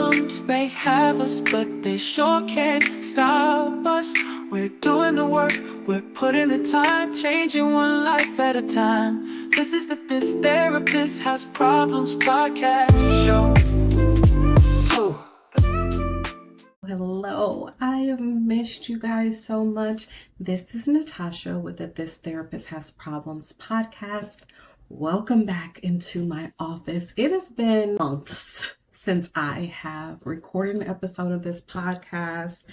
Problems may have us, but they sure can't stop us. We're doing the work, we're putting the time, changing one life at a time. This is the This Therapist Has Problems podcast show. Ooh. Hello, I have missed you guys so much. This is Natasha with the This Therapist Has Problems podcast. Welcome back into my office. It has been months since I have recorded an episode of this podcast,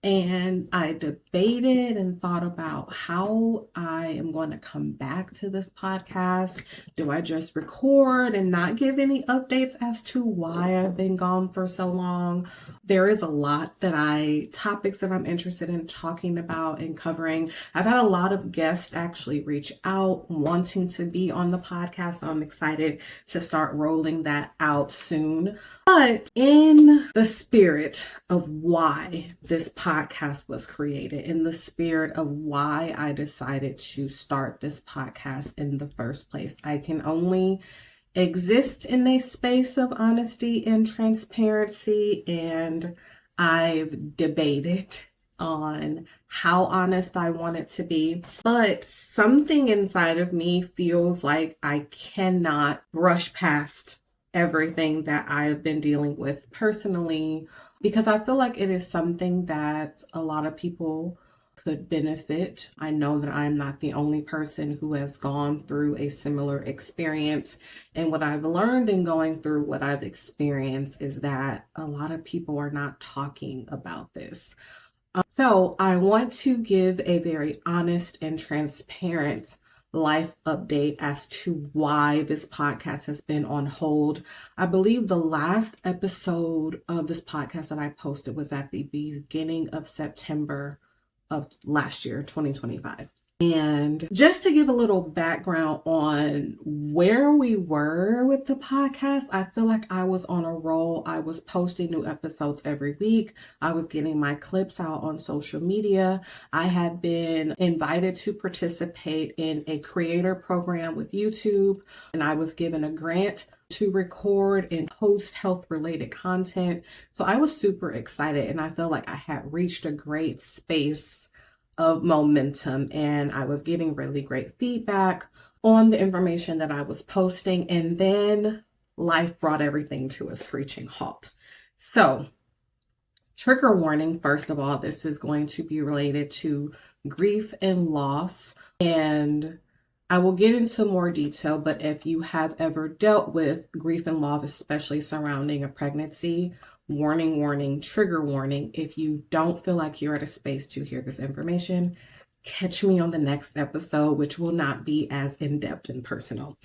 and I debated and thought about how I am going to come back to this podcast. Do I just record and not give any updates as to why I've been gone for so long? There is a lot topics that I'm interested in talking about and covering. I've had a lot of guests actually reach out wanting to be on the podcast, so I'm excited to start rolling that out soon. But in the spirit of why this podcast was created, in the spirit of why I decided to start this podcast in the first place, I can only exist in a space of honesty and transparency, and I've debated on how honest I want it to be, but something inside of me feels like I cannot brush past everything that I've been dealing with personally, because I feel like it is something that a lot of people could benefit. I know that I'm not the only person who has gone through a similar experience. And what I've learned in going through what I've experienced is that a lot of people are not talking about this. So I want to give a very honest and transparent life update as to why this podcast has been on hold. I believe the last episode of this podcast that I posted was at the beginning of September of last year, 2025. And just to give a little background on where we were with the podcast, I feel like I was on a roll. I was posting new episodes every week. I was getting my clips out on social media. I had been invited to participate in a creator program with YouTube, and I was given a grant to record and post health related content. So I was super excited, and I felt like I had reached a great space of momentum, and I was getting really great feedback on the information that I was posting. And then life brought everything to a screeching halt. So, trigger warning, first of all, this is going to be related to grief and loss, and I will get into more detail, but if you have ever dealt with grief and loss, especially surrounding a pregnancy, warning, trigger warning. If you don't feel like you're at a space to hear this information, catch me on the next episode, which will not be as in-depth and personal.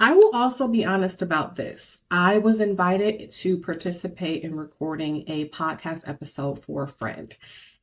I will also be honest about this. I was invited to participate in recording a podcast episode for a friend.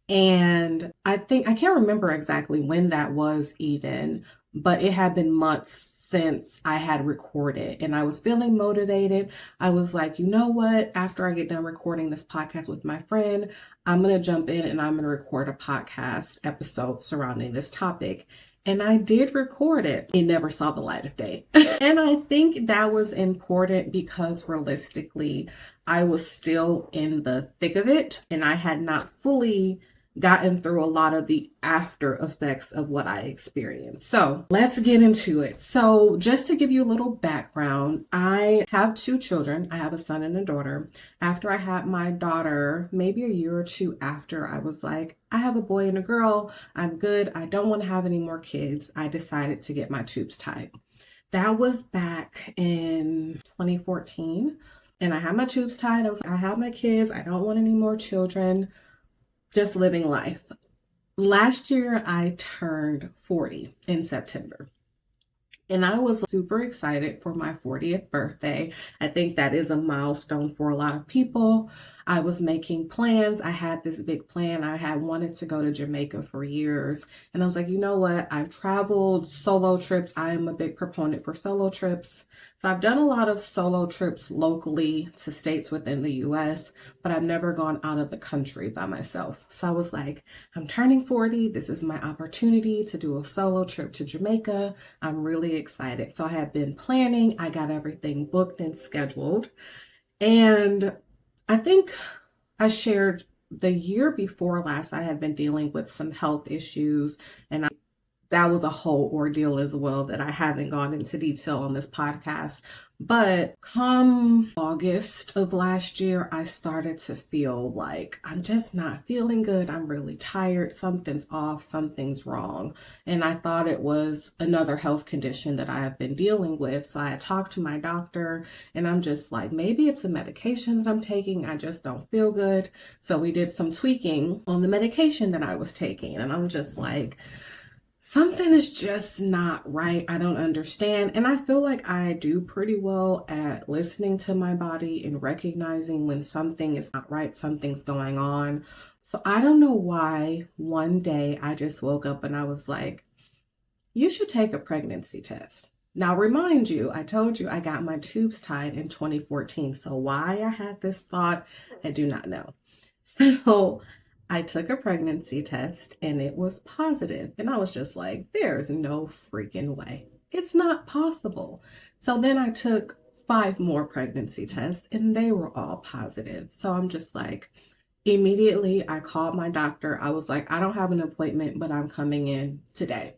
And I can't remember exactly when that was even, but it had been months since I had recorded, and I was feeling motivated. I was like, you know what? After I get done recording this podcast with my friend, I'm going to jump in and I'm going to record a podcast episode surrounding this topic. And I did record it. It never saw the light of day. And I think that was important because realistically, I was still in the thick of it, and I had not fully gotten through a lot of the after effects of what I experienced. So let's get into it. So just to give you a little background, I have two children. I have a son and a daughter. After I had my daughter, maybe a year or two after, I was like, I have a boy and a girl. I'm good. I don't want to have any more kids. I decided to get my tubes tied. That was back in 2014. And I had my tubes tied. I have my kids. I don't want any more children. Just living life. Last year, I turned 40 in September. And I was super excited for my 40th birthday. I think that is a milestone for a lot of people. I was making plans. I had this big plan. I had wanted to go to Jamaica for years. And I was like, you know what? I've traveled solo trips. I am a big proponent for solo trips. So I've done a lot of solo trips locally to states within the US, but I've never gone out of the country by myself. So I was like, I'm turning 40. This is my opportunity to do a solo trip to Jamaica. I'm really excited. So I had been planning. I got everything booked and scheduled. And I think I shared the year before last, I had been dealing with some health issues, and that was a whole ordeal as well that I haven't gone into detail on this podcast. But come August of last year, I started to feel like I'm just not feeling good. I'm really tired. Something's off. Something's wrong. And I thought it was another health condition that I have been dealing with. So I talked to my doctor, and I'm just like, maybe it's a medication that I'm taking. I just don't feel good. So we did some tweaking on the medication that I was taking. And I'm just like, something is just not right. I don't understand. And I feel like I do pretty well at listening to my body and recognizing when something is not right, something's going on. So I don't know why one day I just woke up and I was like, you should take a pregnancy test. Now, remind you, I told you I got my tubes tied in 2014. So why I had this thought, I do not know. So I took a pregnancy test and it was positive. And I was just like, there's no freaking way. It's not possible. So then I took 5 more pregnancy tests and they were all positive. So I'm just like, immediately I called my doctor. I was like, I don't have an appointment, but I'm coming in today.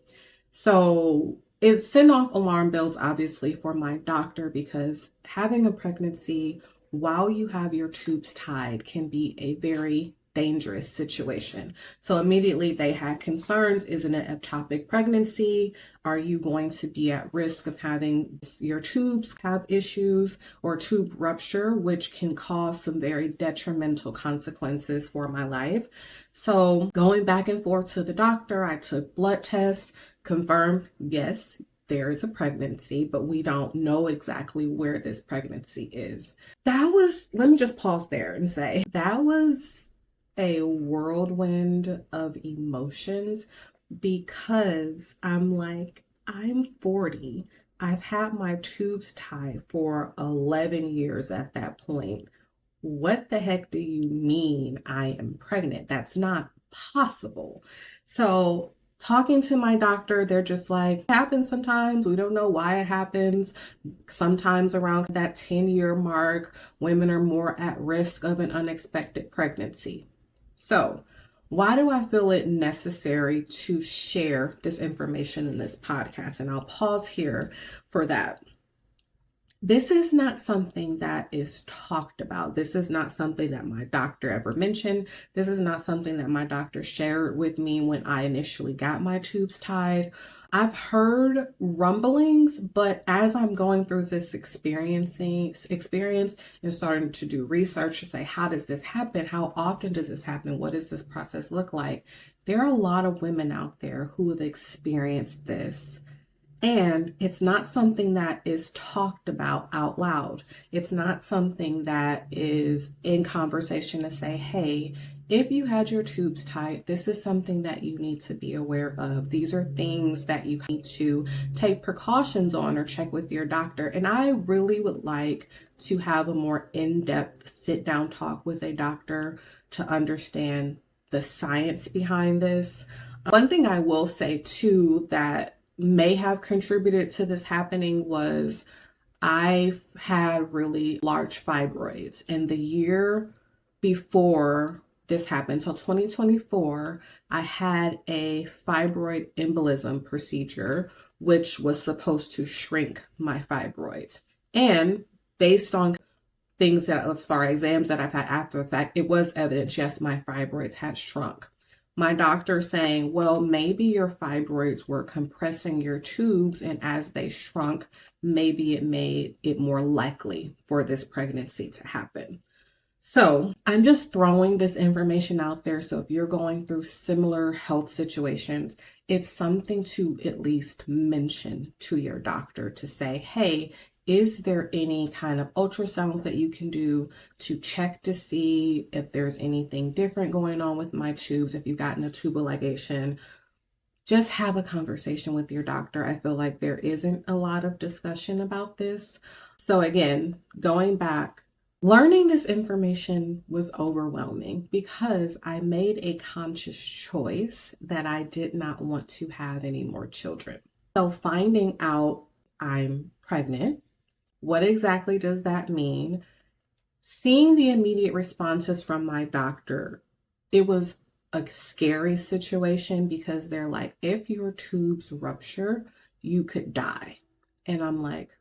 So it sent off alarm bells, obviously, for my doctor, because having a pregnancy while you have your tubes tied can be a very dangerous situation. So immediately they had concerns. Is it an ectopic pregnancy? Are you going to be at risk of having your tubes have issues or tube rupture, which can cause some very detrimental consequences for my life? So going back and forth to the doctor, I took blood tests, confirmed, yes, there is a pregnancy, but we don't know exactly where this pregnancy is. Let me just pause there and say, that was a whirlwind of emotions, because I'm like, I'm 40. I've had my tubes tied for 11 years at that point. What the heck do you mean I am pregnant? That's not possible. So talking to my doctor, they're just like, it happens sometimes. We don't know why it happens. Sometimes around that 10-year mark, women are more at risk of an unexpected pregnancy. So why do I feel it necessary to share this information in this podcast? And I'll pause here for that. This is not something that is talked about. This is not something that my doctor ever mentioned. This is not something that my doctor shared with me when I initially got my tubes tied. I've heard rumblings, but as I'm going through this experience and starting to do research to say, how does this happen? How often does this happen? What does this process look like? There are a lot of women out there who have experienced this. And it's not something that is talked about out loud. It's not something that is in conversation to say, hey, if you had your tubes tied, this is something that you need to be aware of. These are things that you need to take precautions on or check with your doctor. And I really would like to have a more in-depth sit-down talk with a doctor to understand the science behind this. One thing I will say too that may have contributed to this happening was I've had really large fibroids. And the year before this happened, so 2024, I had a fibroid embolism procedure, which was supposed to shrink my fibroids. And based on things that, as far as exams that I've had after the fact, it was evident, yes, my fibroids had shrunk. My doctor saying, well, maybe your fibroids were compressing your tubes, and as they shrunk, maybe it made it more likely for this pregnancy to happen. So I'm just throwing this information out there. So if you're going through similar health situations, it's something to at least mention to your doctor to say, hey, is there any kind of ultrasounds that you can do to check to see if there's anything different going on with my tubes, if you've gotten a tubal ligation? Just have a conversation with your doctor. I feel like there isn't a lot of discussion about this. So again, going back, learning this information was overwhelming because I made a conscious choice that I did not want to have any more children. So finding out I'm pregnant, what exactly does that mean? Seeing the immediate responses from my doctor, it was a scary situation because they're like, if your tubes rupture, you could die. And I'm like,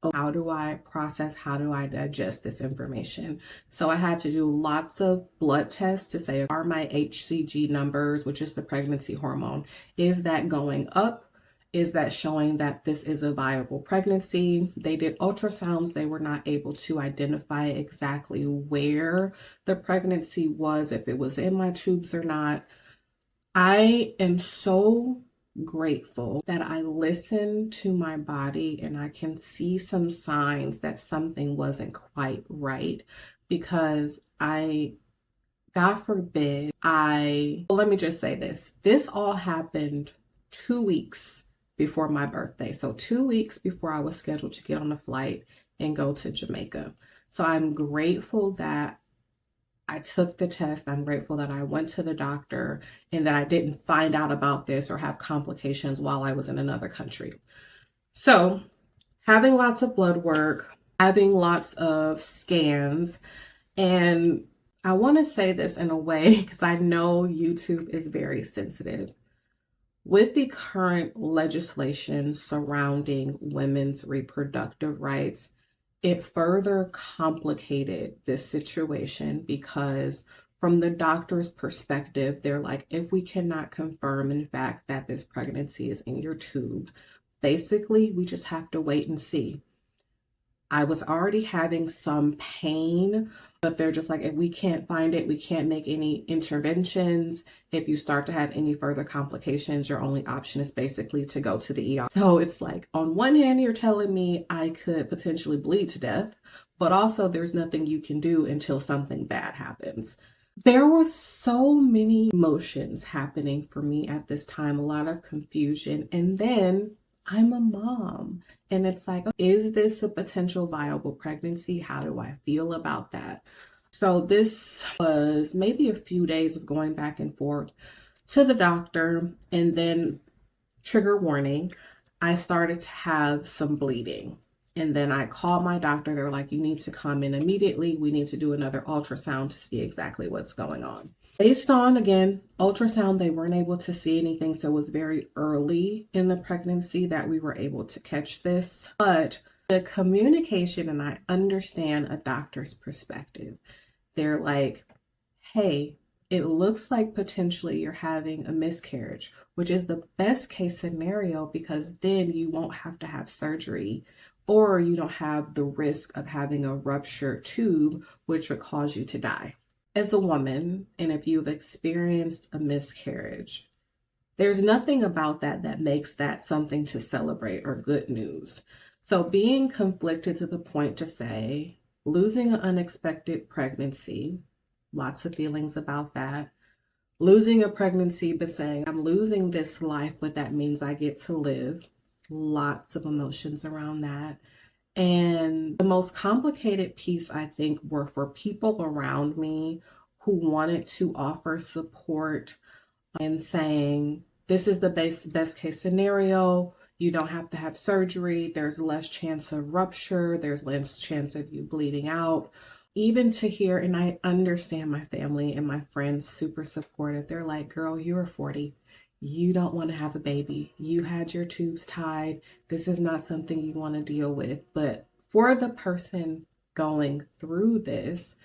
oh, how do I process, how do I digest this information? So I had to do lots of blood tests to say, are my HCG numbers, which is the pregnancy hormone, is that going up? Is that showing that this is a viable pregnancy? They did ultrasounds. They were not able to identify exactly where the pregnancy was, if it was in my tubes or not. I am so grateful that I listened to my body and I can see some signs that something wasn't quite right because God forbid, well, let me just say this. This all happened 2 weeks before my birthday. So 2 weeks before I was scheduled to get on a flight and go to Jamaica. So I'm grateful that I took the test. I'm grateful that I went to the doctor and that I didn't find out about this or have complications while I was in another country. So having lots of blood work, having lots of scans, and I want to say this in a way because I know YouTube is very sensitive. With the current legislation surrounding women's reproductive rights, it further complicated this situation because from the doctor's perspective, they're like, if we cannot confirm in fact that this pregnancy is in your tube, basically we just have to wait and see. I was already having some pain, but they're just like, if we can't find it, we can't make any interventions. If you start to have any further complications, your only option is basically to go to the ER. So it's like, on one hand, you're telling me I could potentially bleed to death, but also there's nothing you can do until something bad happens. There were so many emotions happening for me at this time, a lot of confusion. And then I'm a mom. And it's like, is this a potential viable pregnancy? How do I feel about that? So this was maybe a few days of going back and forth to the doctor. And then, trigger warning, I started to have some bleeding. And then I called my doctor. They were like, you need to come in immediately. We need to do another ultrasound to see exactly what's going on. Based on, again, ultrasound, they weren't able to see anything. So it was very early in the pregnancy that we were able to catch this. But the communication, and I understand a doctor's perspective, they're like, hey, it looks like potentially you're having a miscarriage, which is the best case scenario because then you won't have to have surgery or you don't have the risk of having a ruptured tube, which would cause you to die. As a woman, and if you've experienced a miscarriage, there's nothing about that that makes that something to celebrate or good news. So being conflicted to the point to say, losing an unexpected pregnancy, lots of feelings about that. Losing a pregnancy, but saying, I'm losing this life, but that means I get to live. Lots of emotions around that. And the most complicated piece, I think, were for people around me who wanted to offer support and saying, this is the best case scenario. You don't have to have surgery. There's less chance of rupture. There's less chance of you bleeding out. Even to hear, and I understand my family and my friends super supportive. They're like, girl, you are 40. You don't want to have a baby. You had your tubes tied. This is not something you want to deal with. But for the person going through this,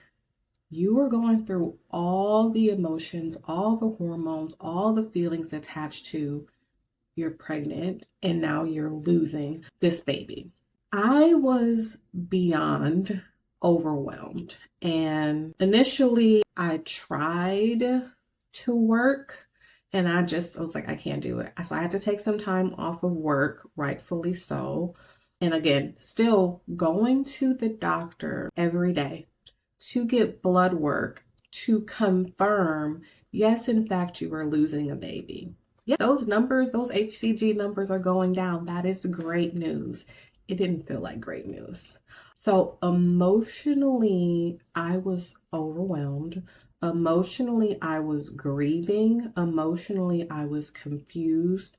you are going through all the emotions, all the hormones, all the feelings attached to you're pregnant and now you're losing this baby. I was beyond overwhelmed. And initially, I tried to work and I was like, I can't do it. So I had to take some time off of work, rightfully so. And again, still going to the doctor every day to get blood work to confirm, yes, in fact, you are losing a baby. Yeah, those numbers, those HCG numbers are going down. That is great news. It didn't feel like great news. So emotionally, I was overwhelmed. Emotionally, I was grieving. Emotionally, I was confused.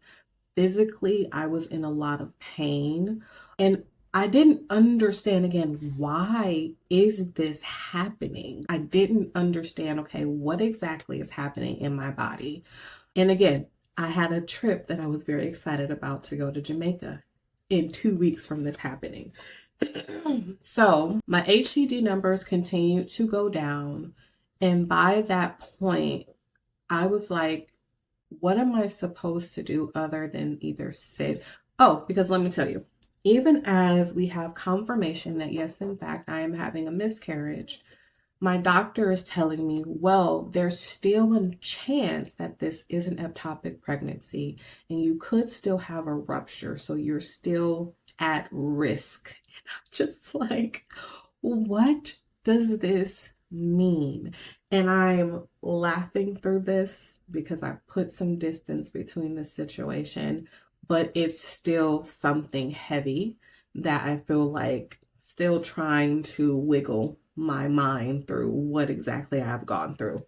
Physically, I was in a lot of pain. And I didn't understand again, why is this happening? I didn't understand, okay, what exactly is happening in my body? And again, I had a trip that I was very excited about to go to Jamaica in 2 weeks from this happening. So my HCG numbers continued to go down. And by that point, I was like, what am I supposed to do other than either sit? Oh, because let me tell you, even as we have confirmation that yes, in fact, I am having a miscarriage, my doctor is telling me, well, there's still a chance that this is an ectopic pregnancy and you could still have a rupture. So you're still at risk. And I'm just like, what does this mean? And I'm laughing through this because I put some distance between the situation, but it's still something heavy that I feel like still trying to wiggle my mind through what exactly I've gone through.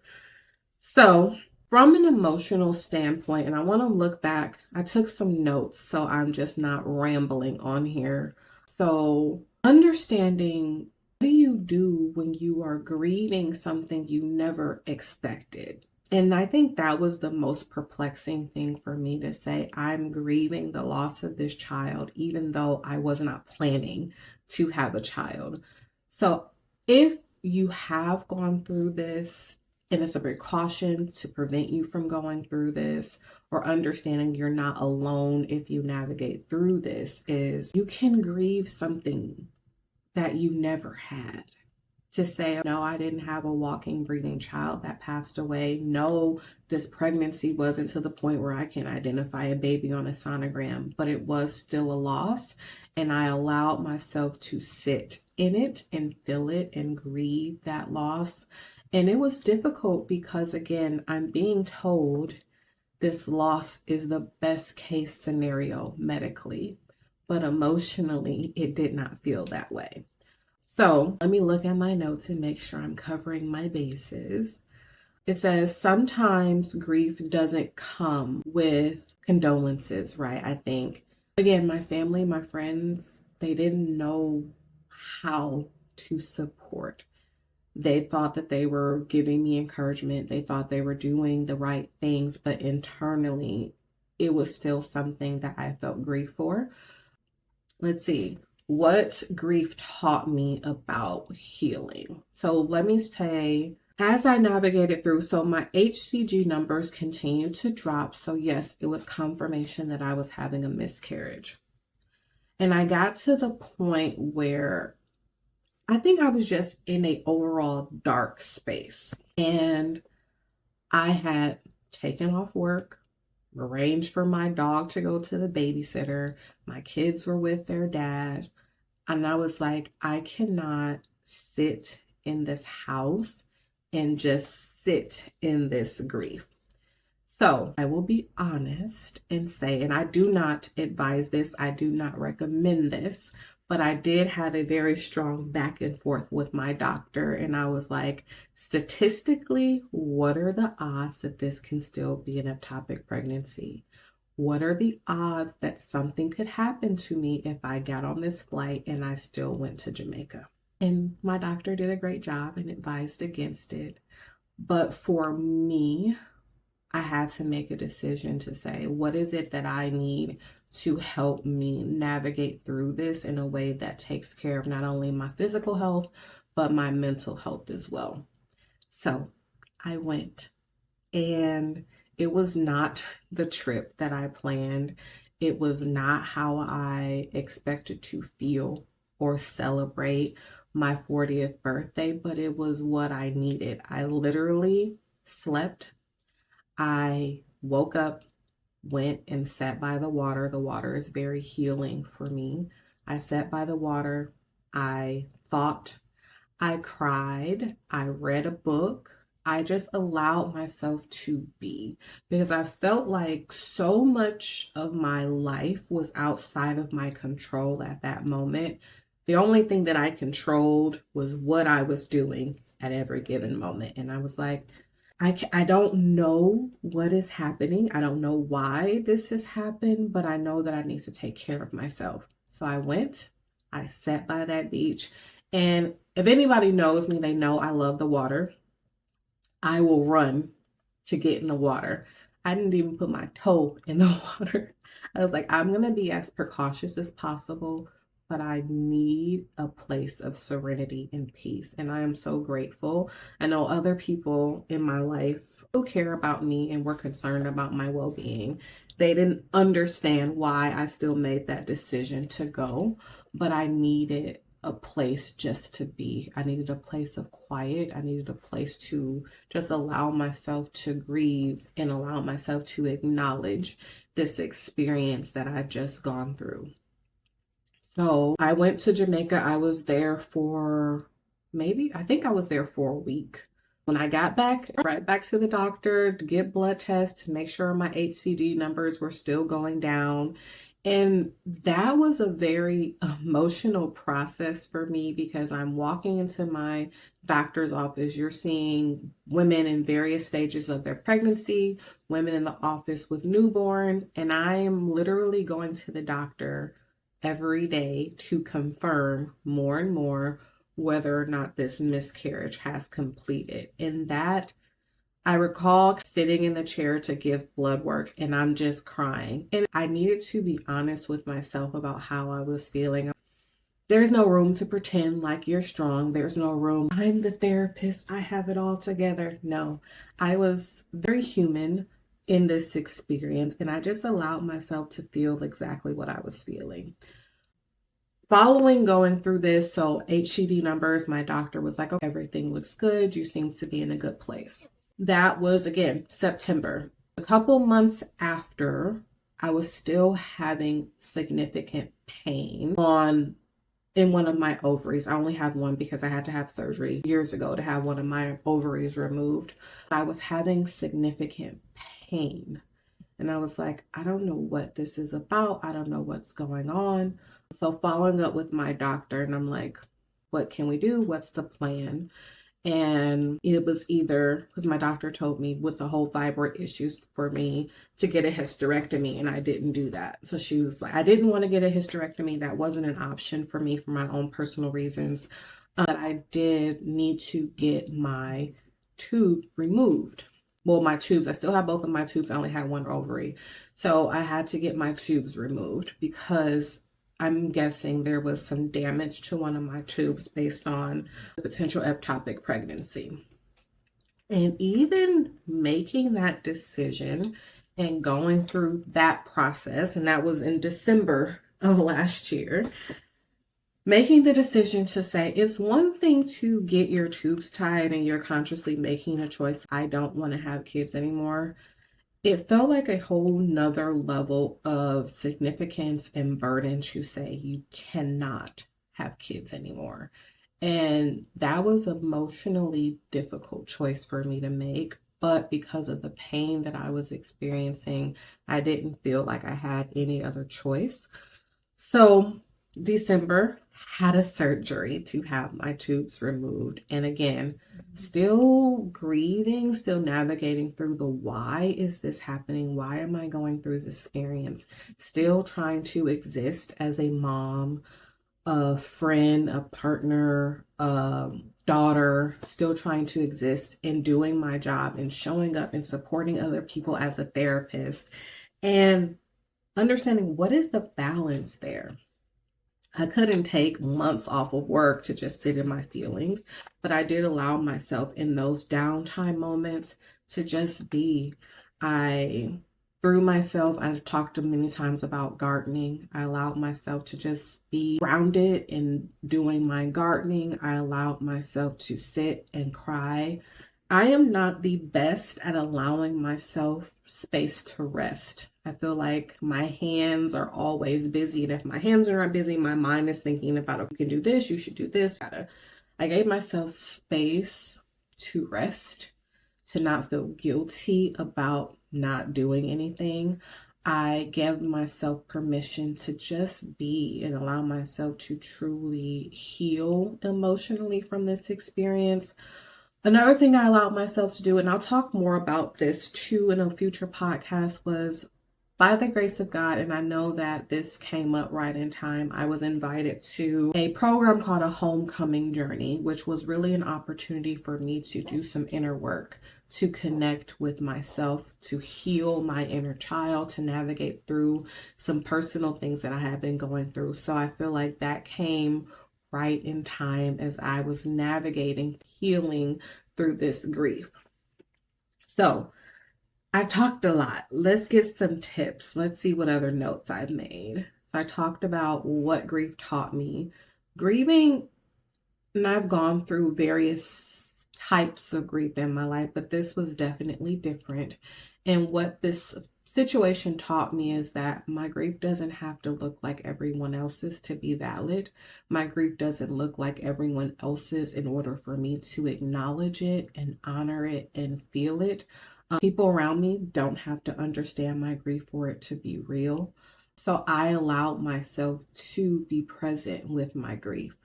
So, from an emotional standpoint, and I want to look back, I took some notes so I'm just not rambling on here. So, understanding, what do you do when you are grieving something you never expected? And I think that was the most perplexing thing for me to say. I'm grieving the loss of this child, even though I was not planning to have a child. So, if you have gone through this, and it's a precaution to prevent you from going through this, or understanding you're not alone if you navigate through this, is you can grieve something that you never had. To say, no, I didn't have a walking, breathing child that passed away. No, this pregnancy wasn't to the point where I can identify a baby on a sonogram, but it was still a loss. And I allowed myself to sit in it and feel it and grieve that loss. And it was difficult because, again, I'm being told this loss is the best case scenario medically, but emotionally, it did not feel that way. So let me look at my notes and make sure I'm covering my bases. It says sometimes grief doesn't come with condolences, right? I think, again, my family, my friends, they didn't know how to support. They thought that they were giving me encouragement. They thought they were doing the right things, but internally, it was still something that I felt grief for. Let's see what grief taught me about healing. So let me say, as I navigated through, so my HCG numbers continued to drop. So yes, it was confirmation that I was having a miscarriage. And I got to the point where I think I was just in a overall dark space. And I had taken off work, arranged for my dog to go to the babysitter. My kids were with their dad. And I was like, I cannot sit in this house and just sit in this grief. So I will be honest and say, and I do not advise this, I do not recommend this, but I did have a very strong back and forth with my doctor. And I was like, statistically, what are the odds that this can still be an ectopic pregnancy? What are the odds that something could happen to me if I got on this flight and I still went to Jamaica? And my doctor did a great job and advised against it. But for me, I had to make a decision to say, what is it that I need to help me navigate through this in a way that takes care of not only my physical health, but my mental health as well. So I went, and it was not the trip that I planned. It was not how I expected to feel or celebrate my 40th birthday, but it was what I needed. I literally slept. I woke up, went and sat by the water. The water is very healing for me. I sat by the water. I thought. I cried. I read a book. I just allowed myself to be, because I felt like so much of my life was outside of my control at that moment. The only thing that I controlled was what I was doing at every given moment. And I was like, I don't know what is happening. I don't know why this has happened, but I know that I need to take care of myself. So I went. I sat by that beach. And if anybody knows me, they know I love the water. I will run to get in the water. I didn't even put my toe in the water. I was like, I'm going to be as precautious as possible, but I need a place of serenity and peace. And I am so grateful. I know other people in my life who care about me and were concerned about my well being. They didn't understand why I still made that decision to go, but I needed a place just to be. I needed a place of quiet. I needed a place to just allow myself to grieve and allow myself to acknowledge this experience that I've just gone through. So I went to Jamaica. I was there for I think I was there for a week. When I got back, right back to the doctor to get blood tests to make sure my HCG numbers were still going down. And that was a very emotional process for me because I'm walking into my doctor's office. You're seeing women in various stages of their pregnancy, women in the office with newborns, and I am literally going to the doctor every day to confirm more and more whether or not this miscarriage has completed. And that I recall sitting in the chair to give blood work and I'm just crying. And I needed to be honest with myself about how I was feeling. There's no room to pretend like you're strong. There's no room. I'm the therapist. I have it all together. No, I was very human in this experience and I just allowed myself to feel exactly what I was feeling. Following going through this, so HCD numbers, my doctor was like, okay, everything looks good. You seem to be in a good place. That was, again, September. A couple months after, I was still having significant pain in one of my ovaries. I only have one because I had to have surgery years ago to have one of my ovaries removed. I was having significant pain. And I was like, I don't know what this is about. I don't know what's going on. So following up with my doctor, and I'm like, what can we do? What's the plan? And it was either, because my doctor told me with the whole fibroid issues for me to get a hysterectomy, and I didn't do that. So she was like, I didn't want to get a hysterectomy. That wasn't an option for me for my own personal reasons. But I did need to get my tube removed. Well, my tubes, I still have both of my tubes. I only had one ovary. So I had to get my tubes removed because I'm guessing there was some damage to one of my tubes based on the potential ectopic pregnancy. And even making that decision and going through that process, and that was in December of last year, making the decision to say it's one thing to get your tubes tied and you're consciously making a choice, I don't want to have kids anymore. It felt like a whole nother level of significance and burden to say you cannot have kids anymore. And that was an emotionally difficult choice for me to make. But because of the pain that I was experiencing, I didn't feel like I had any other choice. So December, had a surgery to have my tubes removed. And again, still grieving, still navigating through the why is this happening? Why am I going through this experience? Still trying to exist as a mom, a friend, a partner, daughter, still trying to exist and doing my job and showing up and supporting other people as a therapist and understanding what is the balance there. I couldn't take months off of work to just sit in my feelings, but I did allow myself in those downtime moments to just be. I threw myself, I've talked to many times about gardening. I allowed myself to just be grounded in doing my gardening. I allowed myself to sit and cry. I am not the best at allowing myself space to rest. I feel like my hands are always busy. And if my hands are not busy, my mind is thinking about, oh, you can do this, you should do this. I gave myself space to rest, to not feel guilty about not doing anything. I gave myself permission to just be and allow myself to truly heal emotionally from this experience. Another thing I allowed myself to do, and I'll talk more about this too in a future podcast, was by the grace of God, and I know that this came up right in time, I was invited to a program called A Homecoming Journey, which was really an opportunity for me to do some inner work, to connect with myself, to heal my inner child, to navigate through some personal things that I have been going through. So I feel like that came right in time as I was navigating healing through this grief. So I talked a lot. Let's get some tips. Let's see what other notes I've made. I talked about what grief taught me. Grieving, and I've gone through various types of grief in my life, but this was definitely different. And what this situation taught me is that my grief doesn't have to look like everyone else's to be valid. My grief doesn't look like everyone else's in order for me to acknowledge it and honor it and feel it. People around me don't have to understand my grief for it to be real. So I allowed myself to be present with my grief.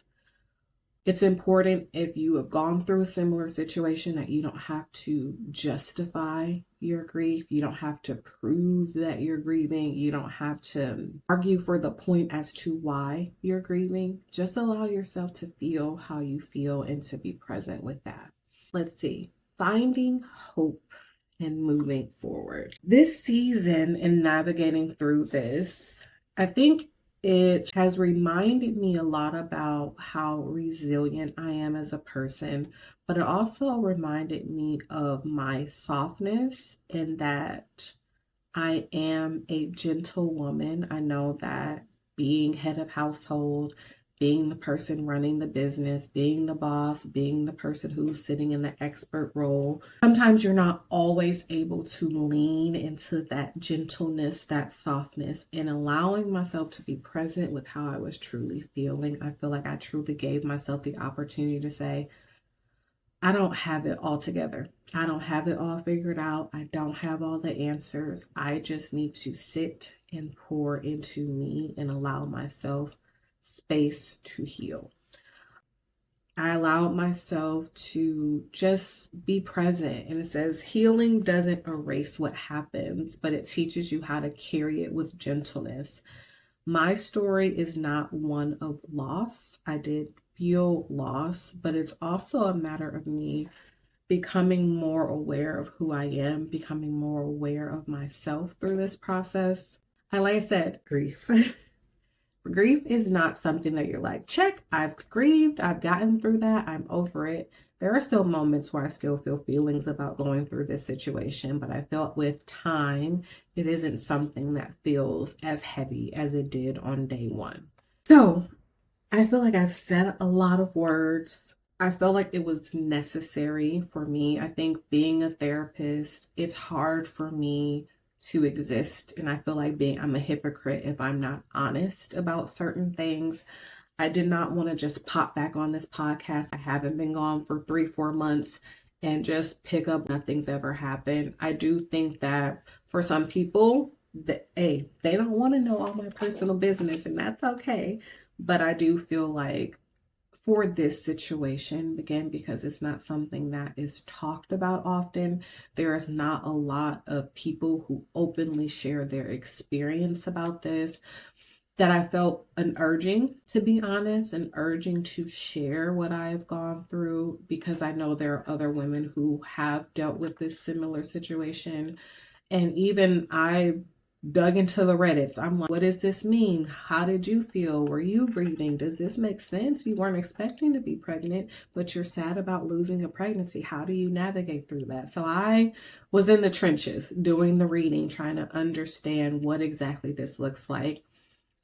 It's important, if you have gone through a similar situation, that you don't have to justify your grief. You don't have to prove that you're grieving. You don't have to argue for the point as to why you're grieving. Just allow yourself to feel how you feel and to be present with that. Let's see. Finding hope and moving forward. This season and navigating through this, I think it has reminded me a lot about how resilient I am as a person, but it also reminded me of my softness and that I am a gentle woman. I know that being head of household, being the person running the business, being the boss, being the person who's sitting in the expert role, sometimes you're not always able to lean into that gentleness, that softness, and allowing myself to be present with how I was truly feeling. I feel like I truly gave myself the opportunity to say, I don't have it all together. I don't have it all figured out. I don't have all the answers. I just need to sit and pour into me and allow myself space to heal. I allowed myself to just be present. And it says, healing doesn't erase what happens, but it teaches you how to carry it with gentleness. My story is not one of loss. I did feel loss, but it's also a matter of me becoming more aware of who I am, becoming more aware of myself through this process. Like I said, grief. Grief is not something that you're like, check, I've grieved, I've gotten through that, I'm over it. There are still moments where I still feel feelings about going through this situation, but I felt with time, it isn't something that feels as heavy as it did on day one. So I feel like I've said a lot of words. I felt like it was necessary for me. I think being a therapist, it's hard for me to exist. And I feel like I'm a hypocrite if I'm not honest about certain things. I did not want to just pop back on this podcast. I haven't been gone for 3-4 months and just pick up nothing's ever happened. I do think that for some people, they don't want to know all my personal business, and that's okay. But I do feel like for this situation, again, because it's not something that is talked about often, there is not a lot of people who openly share their experience about this, that I felt an urging, to be honest, an urging to share what I have gone through, because I know there are other women who have dealt with this similar situation. And even I dug into the Reddits. I'm like, what does this mean? How did you feel? Were you grieving? Does this make sense? You weren't expecting to be pregnant, but you're sad about losing a pregnancy. How do you navigate through that? So I was in the trenches doing the reading, trying to understand what exactly this looks like.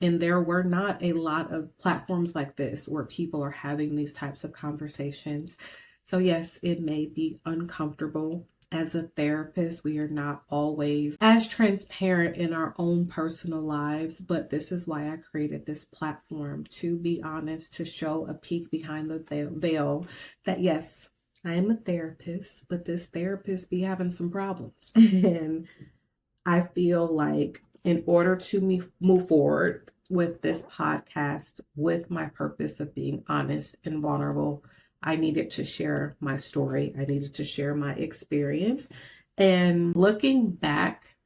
And there were not a lot of platforms like this where people are having these types of conversations. So yes, it may be uncomfortable. As a therapist, we are not always as transparent in our own personal lives, but this is why I created this platform, to be honest, to show a peek behind the veil that yes, I am a therapist, but this therapist be having some problems. And I feel like in order to move forward with this podcast, with my purpose of being honest and vulnerable, I needed to share my story. I needed to share my experience. And looking back,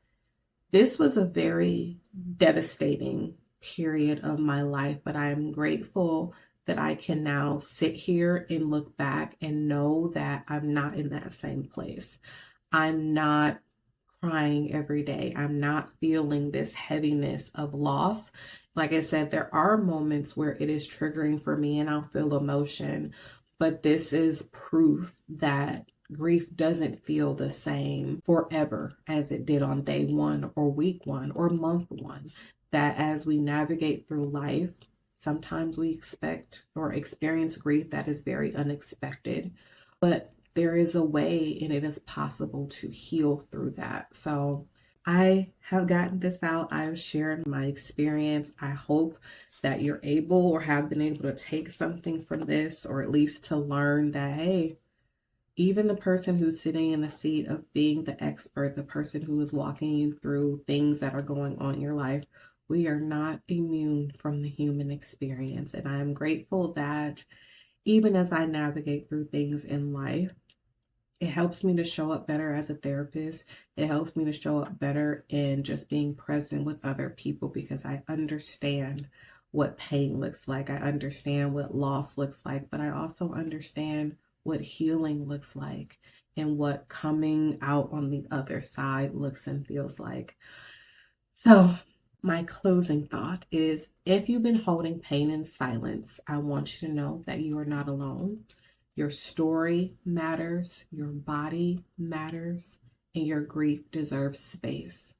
This was a very devastating period of my life, but I am grateful that I can now sit here and look back and know that I'm not in that same place. I'm not crying every day. I'm not feeling this heaviness of loss. Like I said, there are moments where it is triggering for me and I'll feel emotion, but this is proof that grief doesn't feel the same forever as it did on day one or week one or month one. That as we navigate through life, sometimes we expect or experience grief that is very unexpected, but there is a way and it is possible to heal through that. So I have gotten this out. I have shared my experience. I hope that you're able or have been able to take something from this, or at least to learn that, hey, even the person who's sitting in the seat of being the expert, the person who is walking you through things that are going on in your life, we are not immune from the human experience. And I am grateful that even as I navigate through things in life, it helps me to show up better as a therapist. It helps me to show up better in just being present with other people, because I understand what pain looks like. I understand what loss looks like, but I also understand what healing looks like and what coming out on the other side looks and feels like. So my closing thought is, if you've been holding pain in silence, I want you to know that you are not alone. Your story matters, your body matters, and your grief deserves space.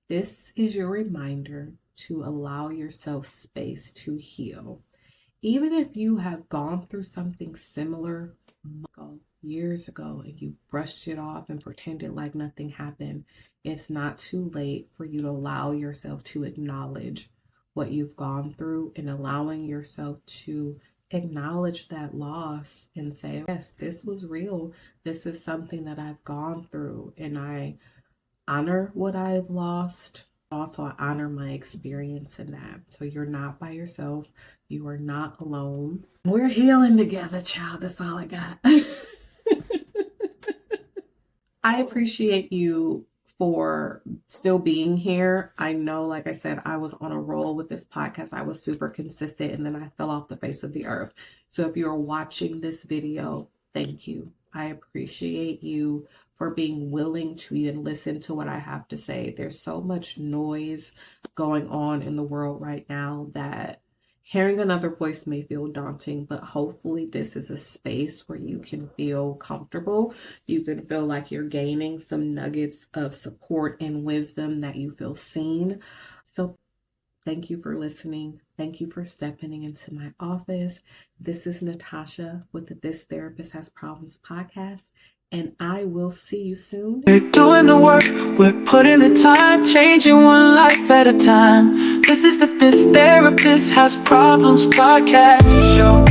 This is your reminder to allow yourself space to heal. Even if you have gone through something similar years ago and you brushed it off and pretended like nothing happened, it's not too late for you to allow yourself to acknowledge what you've gone through, and allowing yourself to acknowledge that loss and say, yes, this was real. This is something that I've gone through, and I honor what I've lost. Also, I honor my experience in that. So you're not by yourself. You are not alone. We're healing together, child. That's all I got. I appreciate you for still being here. I know, like I said, I was on a roll with this podcast. I was super consistent, and then I fell off the face of the earth. So if you're watching this video, thank you. I appreciate you for being willing to even listen to what I have to say. There's so much noise going on in the world right now that hearing another voice may feel daunting, but hopefully this is a space where you can feel comfortable. You can feel like you're gaining some nuggets of support and wisdom, that you feel seen. So thank you for listening. Thank you for stepping into my office. This is Natasha with the This Therapist Has Problems podcast, and I will see you soon. We're doing the work, we're putting the time, changing one life at a time. This is the This Therapist Has Problems podcast show.